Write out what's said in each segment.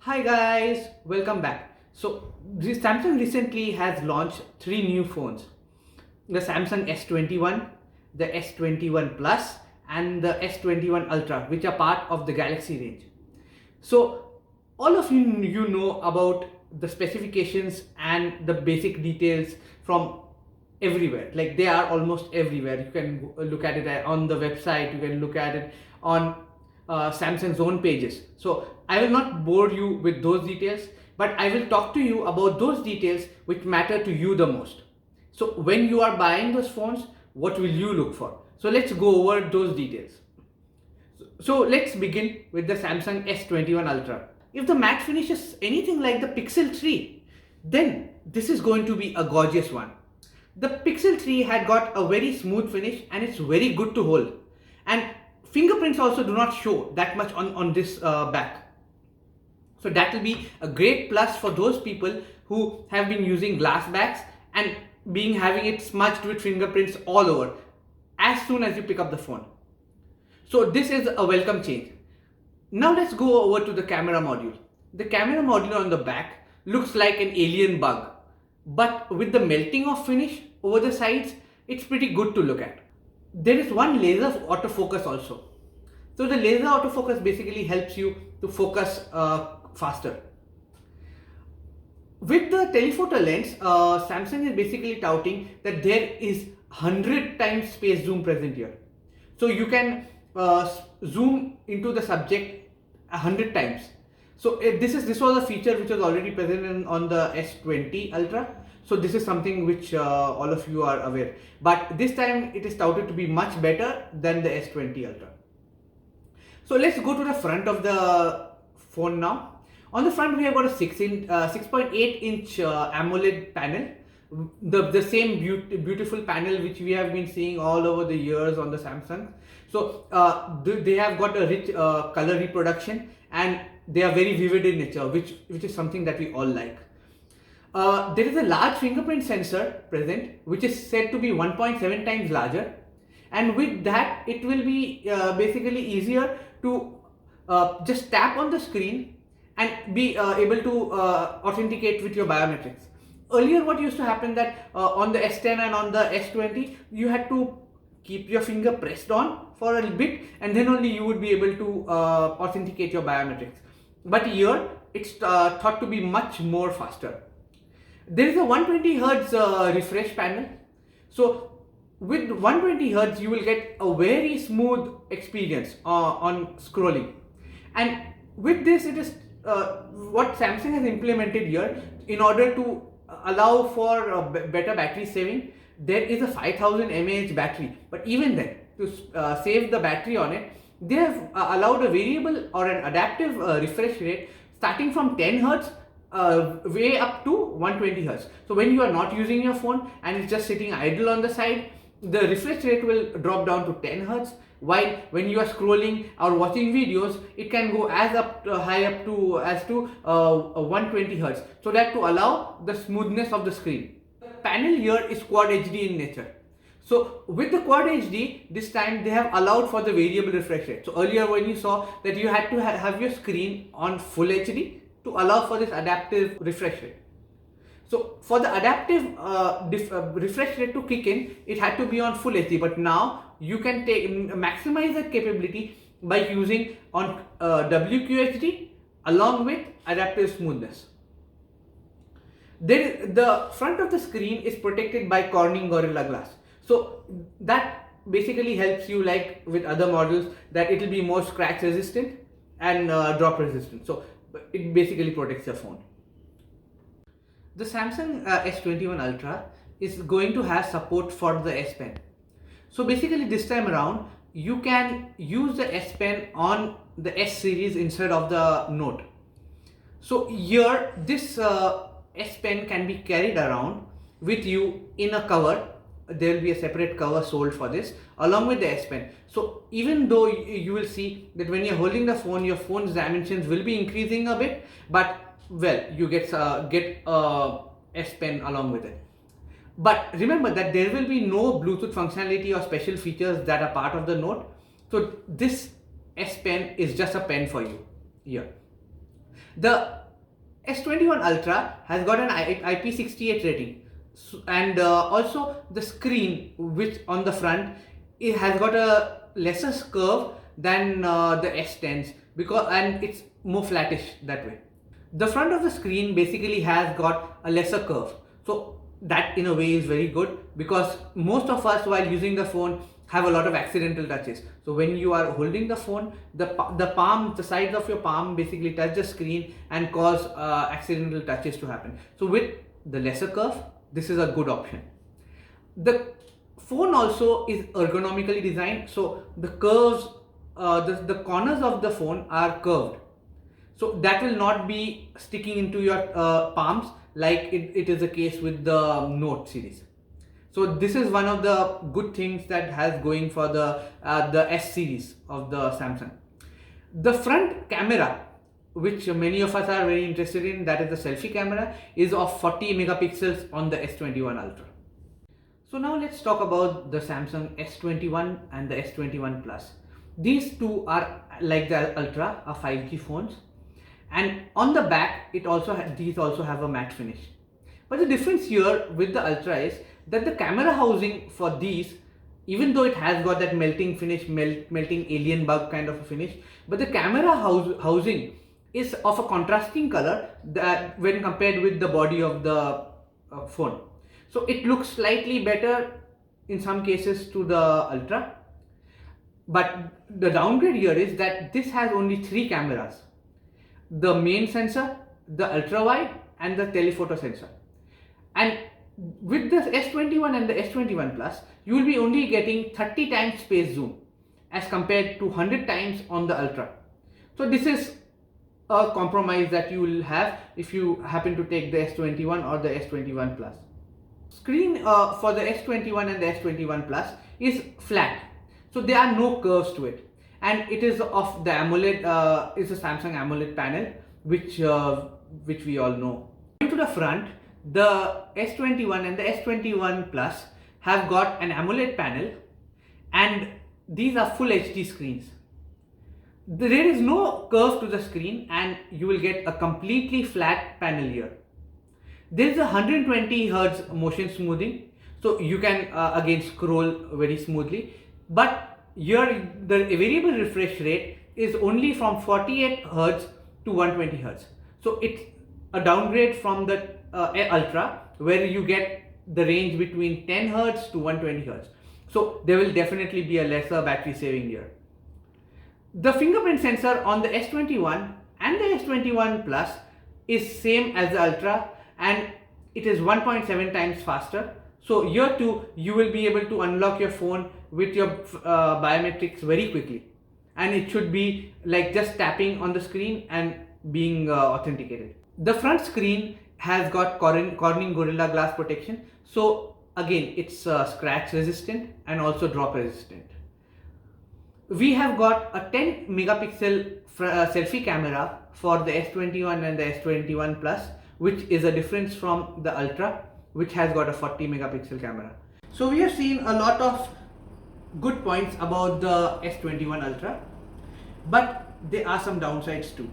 Hi guys, welcome back. So Samsung recently has launched three new phones. The Samsung S21, the S21 Plus and the S21 Ultra, which are part of the Galaxy range. So all of you know about the specifications and the basic details from everywhere. Like they are almost everywhere. You can look at it on the website, you can look at it on Samsung's own pages. So I will not bore you with those details, but I will talk to you about those details which matter to you the most. So when you are buying those phones, what will you look for? So let's go over those details. So let's begin with the Samsung S21 Ultra. If the matte finish is anything like the Pixel 3, then this is going to be a gorgeous one. The Pixel 3 had got a very smooth finish and it's very good to hold. And fingerprints also do not show that much on this back. So that will be a great plus for those people who have been using glass backs and having it smudged with fingerprints all over as soon as you pick up the phone. So this is a welcome change. Now let's go over to the camera module. The camera module on the back looks like an alien bug, but with the melting of finish over the sides, it's pretty good to look at. There is one laser autofocus also. So the laser autofocus basically helps you to focus faster. With the telephoto lens, Samsung is basically touting that there is 100 times space zoom present here. So you can zoom into the subject 100 times. So this was a feature which was already present on the S20 Ultra. So this is something which all of you are aware. But this time it is touted to be much better than the S20 Ultra. So let's go to the front of the phone now. On the front we have got a 6.8 inch AMOLED panel. The same beautiful panel which we have been seeing all over the years on the Samsung. So they have got a rich color reproduction and they are very vivid in nature, which is something that we all like. There is a large fingerprint sensor present, which is said to be 1.7 times larger, and with that it will be basically easier to just tap on the screen and be able to authenticate with your biometrics. Earlier what used to happen that on the S10 and on the S20 you had to keep your finger pressed on for a bit and then only you would be able to authenticate your biometrics. But here it's thought to be much more faster. There is a 120 Hz refresh panel. So with 120 Hz you will get a very smooth experience on scrolling. And with this it is what Samsung has implemented here in order to allow for better battery saving. There is a 5000 mAh battery, but even then to save the battery on it, they have allowed a variable or an adaptive refresh rate starting from 10 Hz way up to 120 Hz. So when you are not using your phone and it's just sitting idle on the side, the refresh rate will drop down to 10 Hz. While when you are scrolling or watching videos, it can go as high up to 120 Hz. So that to allow the smoothness of the screen. The panel here is Quad HD in nature. So with the Quad HD, this time they have allowed for the variable refresh rate. So earlier when you saw that you had to have your screen on Full HD to allow for this adaptive refresh rate. So for the adaptive refresh rate to kick in, it had to be on Full HD, but now you can maximize that capability by using on WQHD along with adaptive smoothness. The front of the screen is protected by Corning Gorilla Glass. So that basically helps you, like with other models, that it will be more scratch resistant and drop resistant. So it basically protects your phone. The Samsung S21 Ultra is going to have support for the S Pen. So basically this time around you can use the S Pen on the S series instead of the Note. So here this S Pen can be carried around with you in a cover. There will be a separate cover sold for this along with the S Pen. So even though you will see that when you're holding the phone, your phone's dimensions will be increasing a bit, but well, you get S Pen along with it. But remember that there will be no Bluetooth functionality or special features that are part of the Note. So this S Pen is just a pen for you here. The S21 Ultra has got an IP68 rating, and also the screen, which on the front, it has got a lesser curve than the S10s, and it's more flattish that way. The front of the screen basically has got a lesser curve, so that in a way is very good, because most of us while using the phone have a lot of accidental touches. So when you are holding the phone, the sides of your palm basically touch the screen and cause accidental touches to happen. So with the lesser curve, this is a good option. The phone also is ergonomically designed, so the curves, the corners of the phone are curved, so that will not be sticking into your palms like it is the case with the Note series. So this is one of the good things that has going for the S series of the Samsung. The front camera, which many of us are very interested in, that is the selfie camera, is of 40 megapixels on the S21 Ultra. So now let's talk about the Samsung S21 and the S21 Plus. These two are like the Ultra, are 5G phones, and on the back these also have a matte finish. But the difference here with the Ultra is that the camera housing for these, even though it has got that melting finish, melting alien bug kind of a finish, but the camera housing is of a contrasting color that when compared with the body of the phone. So it looks slightly better in some cases to the Ultra. But the downgrade here is that this has only 3 cameras: the main sensor, the ultra wide, and the telephoto sensor. And with the S21 and the S21 Plus, you will be only getting 30 times space zoom as compared to 100 times on the Ultra. So this is a compromise that you will have if you happen to take the S21 or the S21 Plus. Screen for the S21 and the S21 Plus is flat, so there are no curves to it, and it is of the AMOLED, is a Samsung AMOLED panel, which we all know. Going to the front, the S21 and the S21 Plus have got an AMOLED panel, and these are full HD screens. There is no curve to the screen, and you will get a completely flat panel here. There is a 120 Hz motion smoothing, so you can again scroll very smoothly. But here the variable refresh rate is only from 48 Hz to 120 Hz. So it's a downgrade from the Ultra, where you get the range between 10 Hz to 120 Hz. So there will definitely be a lesser battery saving here. The fingerprint sensor on the S21 and the S21 Plus is same as the Ultra, and it is 1.7 times faster. So here too you will be able to unlock your phone with your biometrics very quickly, and it should be like just tapping on the screen and being authenticated. The front screen has got Corning Gorilla Glass protection, so again it's scratch resistant and also drop resistant. We have got a 10 megapixel selfie camera for the S21 and the S21 Plus, which is a difference from the Ultra, which has got a 40 megapixel camera. So we have seen a lot of good points about the S21 Ultra, but there are some downsides too.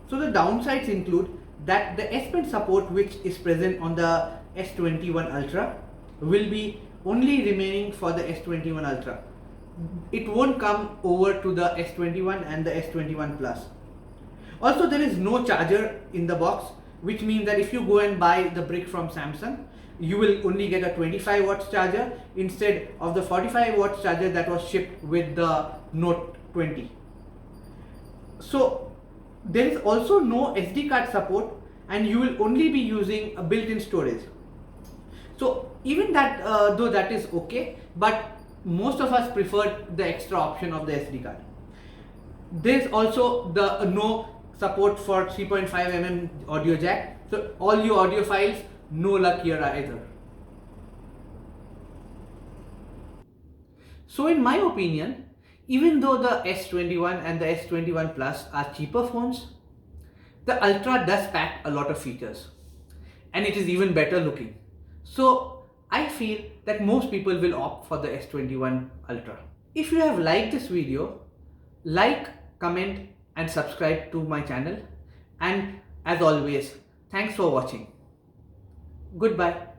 So the downsides include that the S Pen support, which is present on the S21 Ultra, will be only remaining for the S21 Ultra. It won't come over to the S21 and the S21 Plus. Also, there is no charger in the box, which means that if you go and buy the brick from Samsung, you will only get a 25 watts charger instead of the 45 watts charger that was shipped with the Note 20. So there is also no SD card support, and you will only be using a built-in storage. So even that, though that is okay, but most of us prefer the extra option of the SD card. There's also the no support for 3.5mm audio jack, so all your audio files, no luck here either. So in my opinion, even though the S21 and the S21 Plus are cheaper phones, the Ultra does pack a lot of features, and it is even better looking. So I feel that most people will opt for the S21 Ultra. If you have liked this video, like, comment and subscribe to my channel, and as always, thanks for watching. Goodbye.